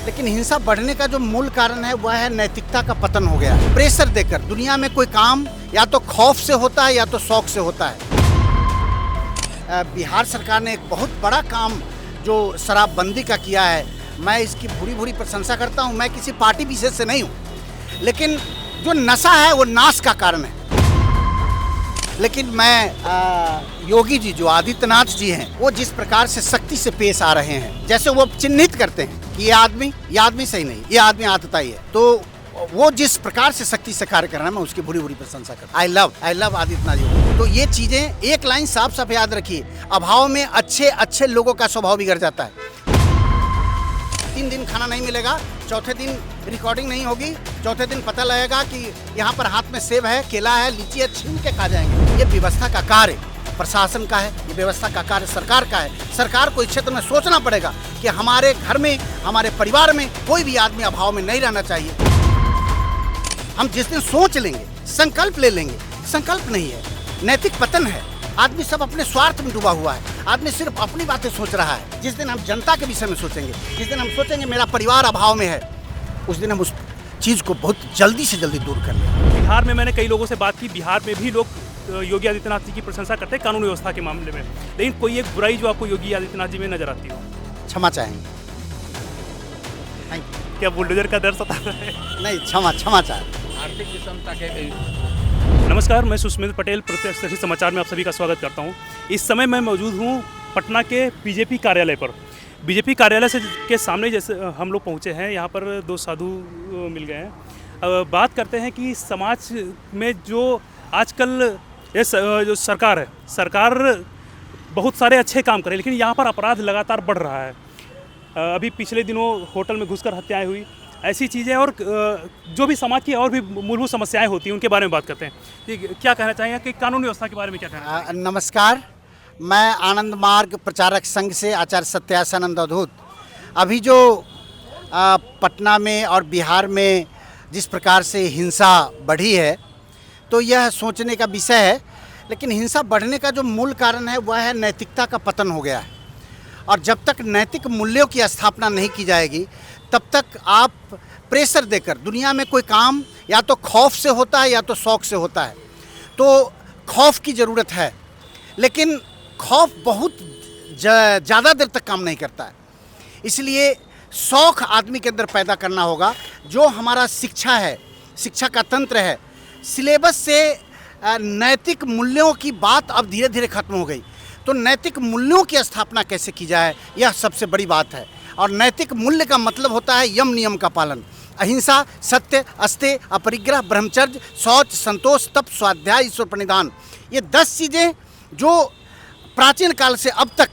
लेकिन हिंसा बढ़ने का जो मूल कारण है वह है नैतिकता का पतन हो गया। प्रेशर देकर दुनिया में कोई काम या तो खौफ से होता है या तो शौक से होता है। बिहार सरकार ने एक बहुत बड़ा काम जो शराबबंदी का किया है, मैं इसकी भूरी भूरी प्रशंसा करता हूँ। मैं किसी पार्टी विशेष से नहीं हूँ, लेकिन जो नशा है वो नाश का कारण है। लेकिन मैं योगी जी जो आदित्यनाथ जी हैं, वो जिस प्रकार से सख्ती से पेश आ रहे हैं, जैसे वो चिन्हित करते हैं कि ये आदमी सही नहीं, ये आदमी आतताई है, तो वो जिस प्रकार से सख्ती से कार्य कर रहे हैं, मैं उसकी बुरी बुरी प्रशंसा करता हूँ। I love Adityanath ji. तो ये चीजें एक लाइन साफ साफ याद रखिए, अभाव में अच्छे लोगों का स्वभाव बिगड़ जाता है। 3 दिन खाना नहीं मिलेगा, चौथे दिन रिकॉर्डिंग नहीं होगी, चौथे दिन पता लगेगा कि यहाँ पर हाथ में सेब है, केला है, लीची है, छीन के खा जाएंगे। ये व्यवस्था का कार्य प्रशासन का है, ये व्यवस्था का कार्य सरकार का है। सरकार को इस क्षेत्र में सोचना पड़ेगा कि हमारे घर में, हमारे परिवार में कोई भी आदमी अभाव में नहीं रहना चाहिए। हम जिस दिन सोच लेंगे, संकल्प ले लेंगे, संकल्प नहीं है, नैतिक पतन है। आदमी सब अपने स्वार्थ में डूबा हुआ है, आदमी सिर्फ अपनी बातें सोच रहा है। जिस दिन हम जनता के विषय में सोचेंगे, जिस दिन हम सोचेंगे मेरा परिवार अभाव में है, उस दिन हम उस चीज़ को बहुत जल्दी से जल्दी दूर कर लेंगे। बिहार में मैंने कई लोगों से बात की, बिहार में भी लोग योगी आदित्यनाथ जी की प्रशंसा करते हैं कानून व्यवस्था के मामले में, लेकिन कोई एक बुराई जो आपको योगी आदित्यनाथ जी में नजर आती हो? क्षमा चाहेंगे। क्या बुलडोजर का डर सताता है? नहीं, क्षमा चाहें। आर्थिक विषमता के नमस्कार, मैं सुष्मित पटेल, प्रत्यक्ष समाचार में आप सभी का स्वागत करता हूं। इस समय मैं मौजूद हूं पटना के बीजेपी कार्यालय पर। बीजेपी कार्यालय से के सामने जैसे हम लोग पहुंचे हैं, यहां पर 2 साधु मिल गए हैं। बात करते हैं कि समाज में जो आजकल ये जो सरकार है, सरकार बहुत सारे अच्छे काम करे, लेकिन यहाँ पर अपराध लगातार बढ़ रहा है। अभी पिछले दिनों होटल में घुसकर हत्याएँ हुई, ऐसी चीज़ें और जो भी समाज की और भी मूलभूत समस्याएं होती हैं उनके बारे में बात करते हैं। क्या कहना चाहेंगे कि कानून व्यवस्था के बारे में क्या कहना है? नमस्कार, मैं आनंद मार्ग प्रचारक संघ से आचार्य सत्यासानंद अवधूत। अभी जो पटना में और बिहार में जिस प्रकार से हिंसा बढ़ी है, तो यह सोचने का विषय है। लेकिन हिंसा बढ़ने का जो मूल कारण है वह है नैतिकता का पतन हो गया है। और जब तक नैतिक मूल्यों की स्थापना नहीं की जाएगी, तब तक आप प्रेशर देकर दुनिया में कोई काम या तो खौफ से होता है या तो शौक से होता है। तो खौफ की ज़रूरत है, लेकिन खौफ बहुत ज़्यादा देर तक काम नहीं करता है। इसलिए शौक आदमी के अंदर पैदा करना होगा। जो हमारा शिक्षा है, शिक्षा का तंत्र है, सिलेबस से नैतिक मूल्यों की बात अब धीरे धीरे खत्म हो गई। तो नैतिक मूल्यों की स्थापना कैसे की जाए, यह सबसे बड़ी बात है। और नैतिक मूल्य का मतलब होता है यम नियम का पालन, अहिंसा, सत्य, अस्तेय, अपरिग्रह, ब्रह्मचर्य, शौच, संतोष, तप, स्वाध्याय, ईश्वर प्रणिधान। ये 10 चीज़ें जो प्राचीन काल से अब तक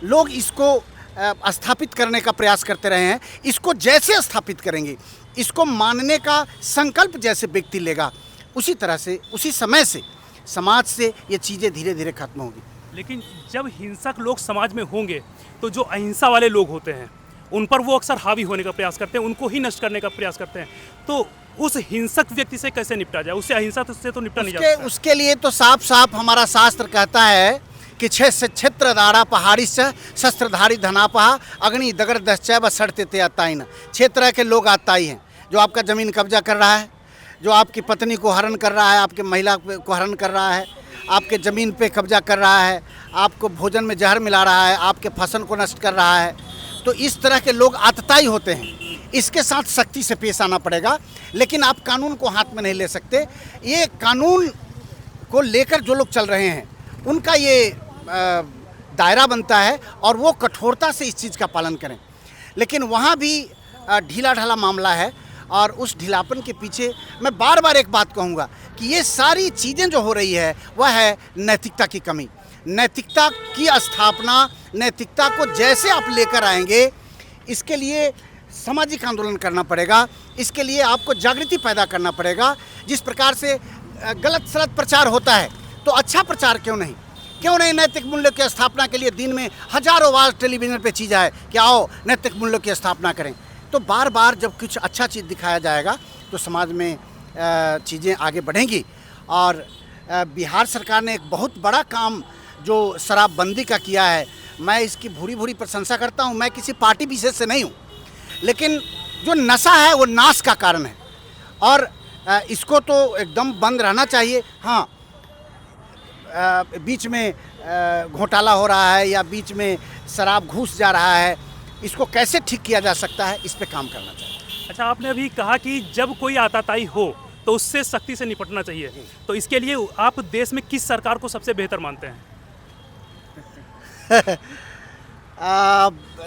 लोग इसको स्थापित करने का प्रयास करते रहे हैं, इसको जैसे स्थापित करेंगे, इसको मानने का संकल्प जैसे व्यक्ति लेगा, उसी तरह से, उसी समय से समाज से ये चीज़ें धीरे धीरे खत्म होगी। लेकिन जब हिंसक लोग समाज में होंगे, तो जो अहिंसा वाले लोग होते हैं उन पर वो अक्सर हावी होने का प्रयास करते हैं, उनको ही नष्ट करने का प्रयास करते हैं। तो उस हिंसक व्यक्ति से कैसे निपटा जाए? उससे अहिंसा से तो निपटा नहीं जा सकता। उसके लिए तो साफ साफ हमारा शास्त्र कहता है कि क्षेत्र दारा पहाड़ी से शस्त्रधारी धनापहा अग्नि दगर दश्चैव सड़ते ते अताइन। 6 तरह के लोग आताई हैं। जो आपका ज़मीन कब्जा कर रहा है, जो आपकी पत्नी को हरण कर रहा है, आपके महिला को हरण कर रहा है, आपके ज़मीन पे कब्जा कर रहा है, आपको भोजन में जहर मिला रहा है, आपके फसल को नष्ट कर रहा है। तो इस तरह के लोग आतताई होते हैं। इसके साथ सख्ती से पेश आना पड़ेगा, लेकिन आप कानून को हाथ में नहीं ले सकते। ये कानून को लेकर जो लोग चल रहे हैं, उनका ये दायरा बनता है और वो कठोरता से इस चीज़ का पालन करें। लेकिन वहाँ भी ढीला ढाला मामला है, और उस ढीलापन के पीछे मैं बार बार एक बात कहूँगा कि ये सारी चीज़ें जो हो रही है वह है नैतिकता की कमी। नैतिकता की स्थापना, नैतिकता को जैसे आप लेकर आएंगे, इसके लिए सामाजिक आंदोलन करना पड़ेगा। इसके लिए आपको जागृति पैदा करना पड़ेगा। जिस प्रकार से गलत सलत प्रचार होता है, तो अच्छा प्रचार क्यों नहीं नैतिक मूल्यों की स्थापना के लिए दिन में हजारों बार टेलीविज़न पे चीज़ है कि आओ नैतिक मूल्यों की स्थापना करें। तो बार बार जब कुछ अच्छा चीज़ दिखाया जाएगा तो समाज में चीज़ें आगे बढ़ेंगी। और बिहार सरकार ने एक बहुत बड़ा काम जो शराबबंदी का किया है, मैं इसकी भूरी भूरी प्रशंसा करता हूँ। मैं किसी पार्टी विशेष से नहीं हूँ, लेकिन जो नशा है वो नाश का कारण है और इसको तो एकदम बंद रहना चाहिए। हाँ, बीच में घोटाला हो रहा है या बीच में शराब घुस जा रहा है, इसको कैसे ठीक किया जा सकता है, इस पे काम करना चाहिए। अच्छा, आपने अभी कहा कि जब कोई आताताई हो तो उससे सख्ती से निपटना चाहिए, तो इसके लिए आप देश में किस सरकार को सबसे बेहतर मानते हैं?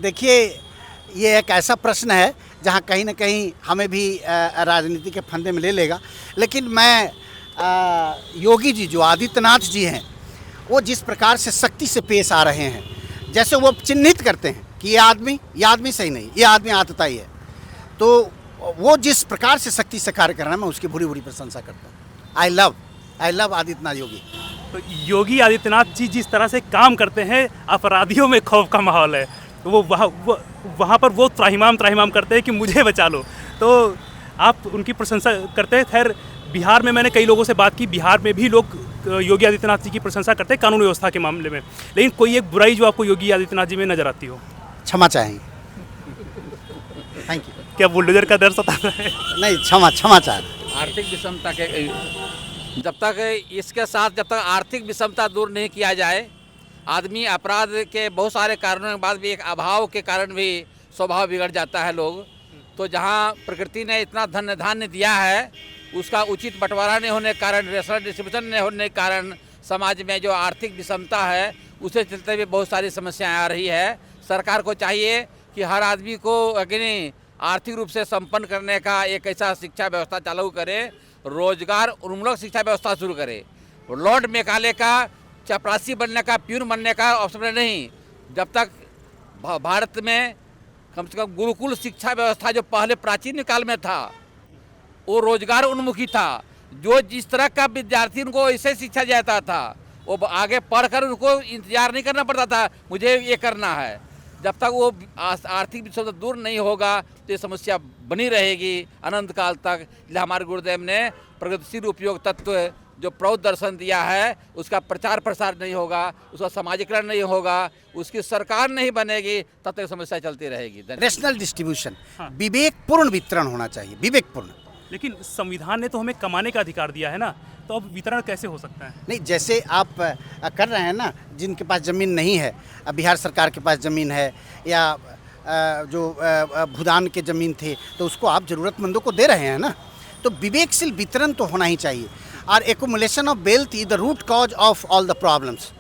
देखिए, ये एक ऐसा प्रश्न है जहाँ कहीं ना कहीं हमें भी राजनीति के फंदे में ले लेगा, लेकिन मैं योगी जी जो आदित्यनाथ जी हैं, वो जिस प्रकार से सख्ती से पेश आ रहे हैं, जैसे वो चिन्हित करते हैं कि ये आदमी सही नहीं, ये आदमी आतताई है, तो वो जिस प्रकार से सख्ती से कार्य कर रहे हैं, मैं उसकी बुरी प्रशंसा करता हूँ। I love Adityanath Yogi. तो योगी आदित्यनाथ जी जिस तरह से काम करते हैं, अपराधियों में खौफ का माहौल है, वो वहाँ पर वो त्राहिमाम करते हैं कि मुझे बचा लो, तो आप उनकी प्रशंसा करते हैं। खैर, बिहार में मैंने कई लोगों से बात की, बिहार में भी लोग योगी आदित्यनाथ जी की प्रशंसा करते हैं कानून व्यवस्था के मामले में, लेकिन कोई एक बुराई जो आपको योगी आदित्यनाथ जी में नजर आती हो? क्षमा चाहेंगे। Thank you. क्या बुलडोजर का डर सताता है? नहीं, क्षमा चाहेंगे। आर्थिक विषमता के जब तक आर्थिक विषमता दूर नहीं किया जाए, आदमी अपराध के बहुत सारे कारणों के बाद भी एक अभाव के कारण भी स्वभाव बिगड़ जाता है लोग। तो जहाँ प्रकृति ने इतना धन धान्य दिया है, उसका उचित बंटवारा नहीं होने के कारण, रेशनल डिस्ट्रीब्यूशन नहीं होने के कारण समाज में जो आर्थिक विषमता है, उसे चलते हुए बहुत सारी समस्याएं आ रही है। सरकार को चाहिए कि हर आदमी को अग्नि आर्थिक रूप से संपन्न करने का एक ऐसा शिक्षा व्यवस्था चालू करे, रोजगार उन्मुख शिक्षा व्यवस्था शुरू करे। लॉर्ड मेकाले का चपरासी बनने का, प्यून बनने का अवसर नहीं। जब तक भारत में कम से कम गुरुकुल शिक्षा व्यवस्था जो पहले प्राचीन काल में था, वो रोजगार उन्मुखी था। जो जिस तरह का विद्यार्थी उनको ऐसे शिक्षा जाता था, वो आगे पढ़कर उनको इंतजार नहीं करना पड़ता था मुझे ये करना है। जब तक वो आर्थिक विषमता दूर नहीं होगा तो ये समस्या बनी रहेगी अनंत काल तक। इसलिए हमारे गुरुदेव ने प्रगतिशील उपयोग तत्व जो प्रौढ़ दर्शन दिया है, उसका प्रचार प्रसार नहीं होगा, उसका समाजीकरण नहीं होगा, उसकी सरकार नहीं बनेगी, तब तक समस्या चलती रहेगी। रेशनल डिस्ट्रीब्यूशन, विवेकपूर्ण वितरण होना चाहिए, विवेकपूर्ण। लेकिन संविधान ने तो हमें कमाने का अधिकार दिया है ना, तो अब वितरण कैसे हो सकता है? नहीं, जैसे आप कर रहे हैं ना, जिनके पास ज़मीन नहीं है, बिहार सरकार के पास ज़मीन है या जो भूदान के ज़मीन थे, तो उसको आप ज़रूरतमंदों को दे रहे हैं ना, तो विवेकशील वितरण तो होना ही चाहिए। और accumulation of wealth is the root cause of all the problems.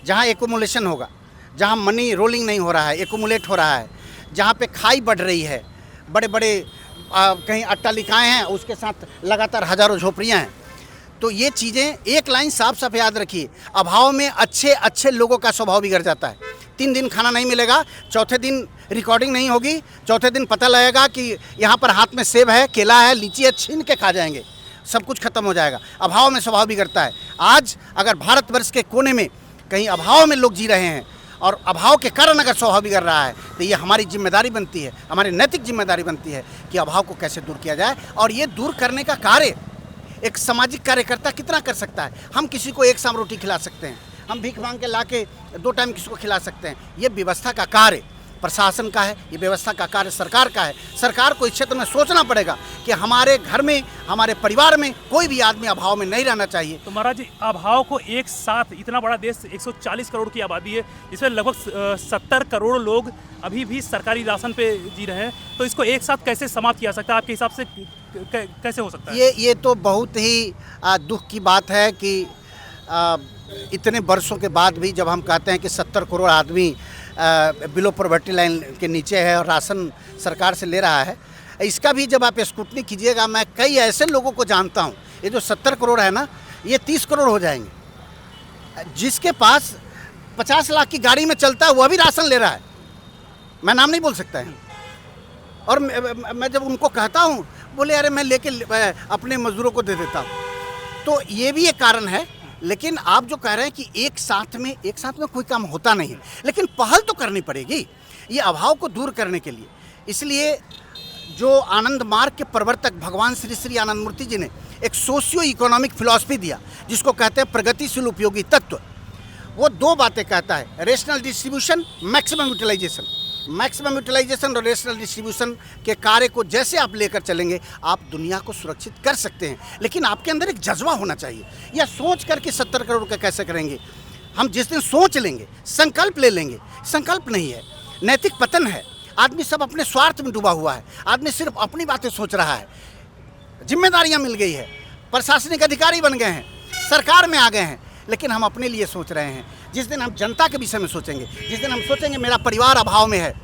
जहाँ एकोमुलेशन होगा, जहाँ मनी रोलिंग नहीं हो रहा है, एकोमुलेट हो रहा है, जहाँ पे खाई बढ़ रही है, बड़े बड़े कहीं अट्टालिकाएँ हैं, उसके साथ लगातार हज़ारों झोपड़ियाँ हैं, तो ये चीज़ें एक लाइन साफ यहाँ रखिए, अभाव में अच्छे लोगों का स्वभाव बिगड़ जाता है। 3 दिन खाना नहीं मिलेगा, चौथे दिन रिकॉर्डिंग नहीं होगी, चौथे दिन पता लगेगा कि यहाँ पर हाथ में सेब है, केला है, लीची है, छीन के खा जाएंगे, सब कुछ खत्म हो जाएगा। अभाव में स्वभाव बिगड़ता है। आज अगर भारतवर्ष के कोने में कहीं अभाव में लोग जी रहे हैं और अभाव के कारण अगर स्वभाव बिगड़ रहा है, तो ये हमारी जिम्मेदारी बनती है, हमारी नैतिक जिम्मेदारी बनती है कि अभाव को कैसे दूर किया जाए। और ये दूर करने का कार्य एक सामाजिक कार्यकर्ता कितना कर सकता है? हम किसी को एक शाम रोटी खिला सकते हैं, हम भीख मांग के ला के 2 टाइम किसी को खिला सकते हैं। ये व्यवस्था का कार्य प्रशासन का है, ये व्यवस्था का कार्य सरकार का है। सरकार को इस क्षेत्र में सोचना पड़ेगा कि हमारे घर में, हमारे परिवार में कोई भी आदमी अभाव में नहीं रहना चाहिए। तो महाराज जी, अभाव को एक साथ, इतना बड़ा देश, 140 करोड़ की आबादी है, इसमें लगभग 70 करोड़ लोग अभी भी सरकारी राशन पे जी रहे हैं, तो इसको एक साथ कैसे समाप्त किया सकता है आपके हिसाब से? कैसे हो सकता है? ये तो बहुत ही दुख की बात है कि इतने वर्षों के बाद भी जब हम कहते हैं कि 70 करोड़ आदमी बिलो पॉवर्टी लाइन के नीचे है और राशन सरकार से ले रहा है, इसका भी जब आप स्क्रूटनी कीजिएगा, मैं कई ऐसे लोगों को जानता हूँ, ये जो 70 करोड़ है ना, ये 30 करोड़ हो जाएंगे। जिसके पास 50 लाख की गाड़ी में चलता है, वह भी राशन ले रहा है, मैं नाम नहीं बोल सकता है। और मैं जब उनको कहता हूँ, बोले अरे मैं लेके अपने मजदूरों को दे देता हूँ। तो ये भी एक कारण है। लेकिन आप जो कह रहे हैं कि एक साथ में कोई काम होता नहीं है, लेकिन पहल तो करनी पड़ेगी ये अभाव को दूर करने के लिए। इसलिए जो आनंद मार्ग के प्रवर्तक भगवान श्री श्री आनंद मूर्ति जी ने एक सोशियो इकोनॉमिक फिलॉसफी दिया, जिसको कहते हैं प्रगतिशील उपयोगी तत्व। वो 2 बातें कहता है, rational distribution, maximum utilisation. Maximum utilisation और रेशनल डिस्ट्रीब्यूशन के कार्य को जैसे आप लेकर चलेंगे, आप दुनिया को सुरक्षित कर सकते हैं। लेकिन आपके अंदर एक जज्बा होना चाहिए। यह सोच करके 70 करोड़ का कैसे करेंगे? हम जिस दिन सोच लेंगे, संकल्प ले लेंगे, संकल्प नहीं है, नैतिक पतन है। आदमी सब अपने स्वार्थ में डूबा हुआ है, आदमी सिर्फ अपनी बातें सोच रहा है। जिम्मेदारियां मिल गई है, प्रशासनिक अधिकारी बन गए हैं, सरकार में आ गए हैं, लेकिन हम अपने लिए सोच रहे हैं। जिस दिन हम जनता के विषय में सोचेंगे, जिस दिन हम सोचेंगे मेरा परिवार अभाव में है,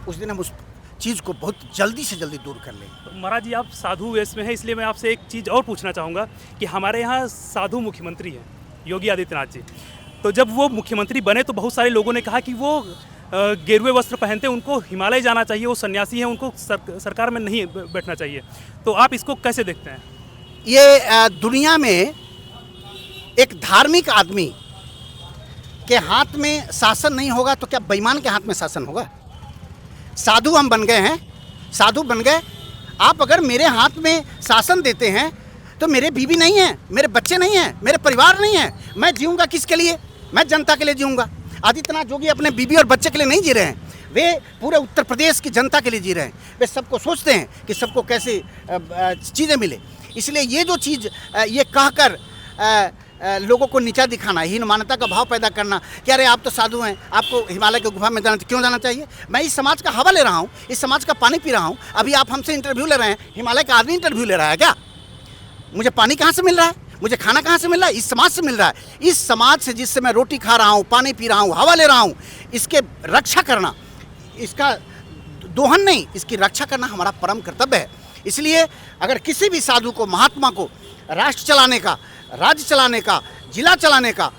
उस दिन हम उस चीज़ को बहुत जल्दी से जल्दी दूर कर लेंगे। तो महाराज जी, आप साधु वेश में हैं, इसलिए मैं आपसे एक चीज़ और पूछना चाहूँगा कि हमारे यहाँ साधु मुख्यमंत्री हैं योगी आदित्यनाथ जी। तो जब वो मुख्यमंत्री बने तो बहुत सारे लोगों ने कहा कि वो गेरुए वस्त्र पहनते हैं, उनको हिमालय जाना चाहिए, वो सन्यासी हैं, उनको सरकार में नहीं बैठना चाहिए। तो आप इसको कैसे देखते हैं? ये दुनिया में एक धार्मिक आदमी के हाथ में शासन नहीं होगा तो क्या बेईमान के हाथ में शासन होगा? साधु हम बन गए हैं, साधु बन गए। आप अगर मेरे हाथ में शासन देते हैं तो मेरे बीवी नहीं है, मेरे बच्चे नहीं हैं, मेरे परिवार नहीं है, मैं जीऊँगा किसके लिए? मैं जनता के लिए जीऊँगा। आदित्यनाथ जोगी अपने बीवी और बच्चे के लिए नहीं जी रहे हैं, वे पूरे उत्तर प्रदेश की जनता के लिए जी रहे हैं। वे सबको सोचते हैं कि सबको कैसे चीज़ें मिले। इसलिए ये जो चीज़ ये कहकर लोगों को नीचा दिखाना, हीन मान्यता का भाव पैदा करना कि अरे आप तो साधु हैं, आपको हिमालय की गुफा में जाना क्यों जाना चाहिए? मैं इस समाज का हवा ले रहा हूँ, इस समाज का पानी पी रहा हूँ। अभी आप हमसे इंटरव्यू ले रहे हैं, हिमालय का आदमी इंटरव्यू ले रहा है क्या? मुझे पानी कहाँ से मिल रहा है? मुझे खाना कहाँ से मिल रहा है? इस समाज से मिल रहा है। इस समाज से जिससे मैं रोटी खा रहा हूँ, पानी पी रहा हूँ, हवा ले रहा हूँ, इसके रक्षा करना, इसका दोहन नहीं, इसकी रक्षा करना हमारा परम कर्तव्य है। इसलिए अगर किसी भी साधु को, महात्मा को राष्ट्र चलाने का, राज्य चलाने का, जिला चलाने का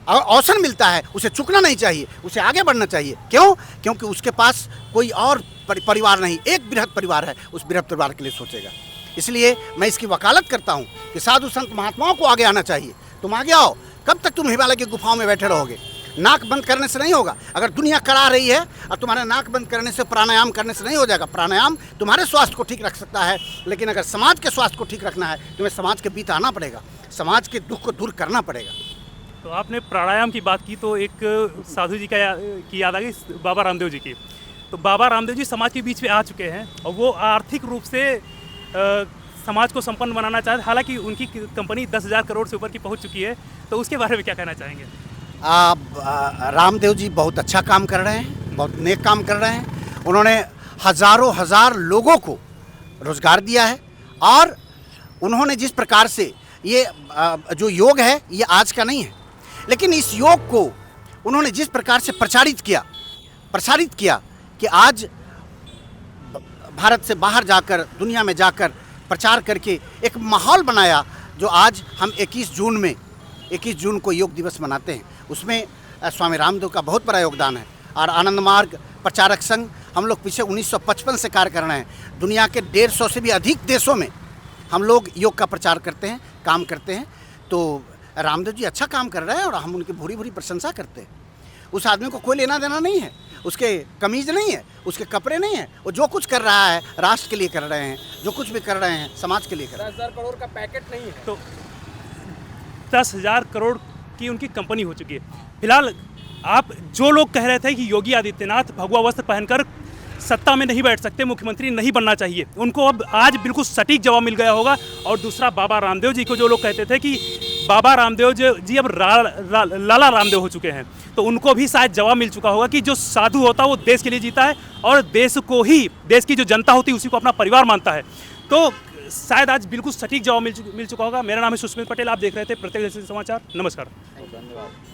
अवसर मिलता है, उसे चुकना नहीं चाहिए, उसे आगे बढ़ना चाहिए। क्यों? क्योंकि उसके पास कोई और परिवार नहीं, एक बृहद परिवार है, उस बृहद परिवार के लिए सोचेगा। इसलिए मैं इसकी वकालत करता हूँ कि साधु संत महात्माओं को आगे आना चाहिए। तुम आगे आओ। कब तक तुम हिमालय की गुफाओं में बैठे रहोगे? नाक बंद करने से नहीं होगा। अगर दुनिया करा रही है और तुम्हारे नाक बंद करने से, प्राणायाम करने से नहीं हो जाएगा। प्राणायाम तुम्हारे स्वास्थ्य को ठीक रख सकता है, लेकिन अगर समाज के स्वास्थ्य को ठीक रखना है, तुम्हें समाज के बीच आना पड़ेगा, समाज के दुख को दूर करना पड़ेगा। तो आपने प्राणायाम की बात की तो एक साधु जी की याद आ गई, बाबा रामदेव जी की। तो बाबा रामदेव जी समाज के बीच में आ चुके हैं और वो आर्थिक रूप से समाज को संपन्न बनाना चाहते। हालांकि उनकी कंपनी 10,000 करोड़ से ऊपर की पहुंच चुकी है, तो उसके बारे में क्या कहना चाहेंगे? रामदेव जी बहुत अच्छा काम कर रहे हैं, बहुत नेक काम कर रहे हैं। उन्होंने हजार लोगों को रोजगार दिया है और उन्होंने जिस प्रकार से ये जो योग है, ये आज का नहीं है, लेकिन इस योग को उन्होंने जिस प्रकार से प्रसारित किया कि आज भारत से बाहर जाकर, दुनिया में जाकर प्रचार करके एक माहौल बनाया, जो आज हम 21 जून को योग दिवस मनाते हैं। उसमें स्वामी रामदेव का बहुत बड़ा योगदान है। और आनंद मार्ग प्रचारक संघ हम लोग पीछे 1955 से कार्य कर रहे हैं। दुनिया के 150 से भी अधिक देशों में हम लोग योग का प्रचार करते हैं, काम करते हैं। तो रामदेव जी अच्छा काम कर रहे हैं और हम उनकी भूरी भूरी प्रशंसा करते हैं। उस आदमी को कोई लेना देना नहीं है, उसके कमीज नहीं है, उसके कपड़े नहीं है। वो जो कुछ कर रहा है राष्ट्र के लिए कर रहे हैं, जो कुछ भी कर रहे हैं समाज के लिए कर रहे हैं। 10,000 करोड़ का पैकेट नहीं है। तो 10,000 करोड़ की उनकी कंपनी हो चुकी है। फिलहाल आप जो लोग कह रहे थे कि योगी आदित्यनाथ भगवा वस्त्र पहनकर सत्ता में नहीं बैठ सकते, मुख्यमंत्री नहीं बनना चाहिए, उनको अब आज बिल्कुल सटीक जवाब मिल गया होगा। और दूसरा, बाबा रामदेव जी को जो लोग कहते थे कि बाबा रामदेव जी अब लाला रामदेव हो चुके हैं, तो उनको भी शायद जवाब मिल चुका होगा कि जो साधु होता है वो देश के लिए जीता है और देश को ही, देश की जो जनता होती है उसी को अपना परिवार मानता है। तो शायद आज बिल्कुल सटीक जवाब मिल चुका होगा। मेरा नाम है सुस्मित पटेल, आप देख रहे थे प्रत्यक्ष समाचार। नमस्कार। धन्यवाद।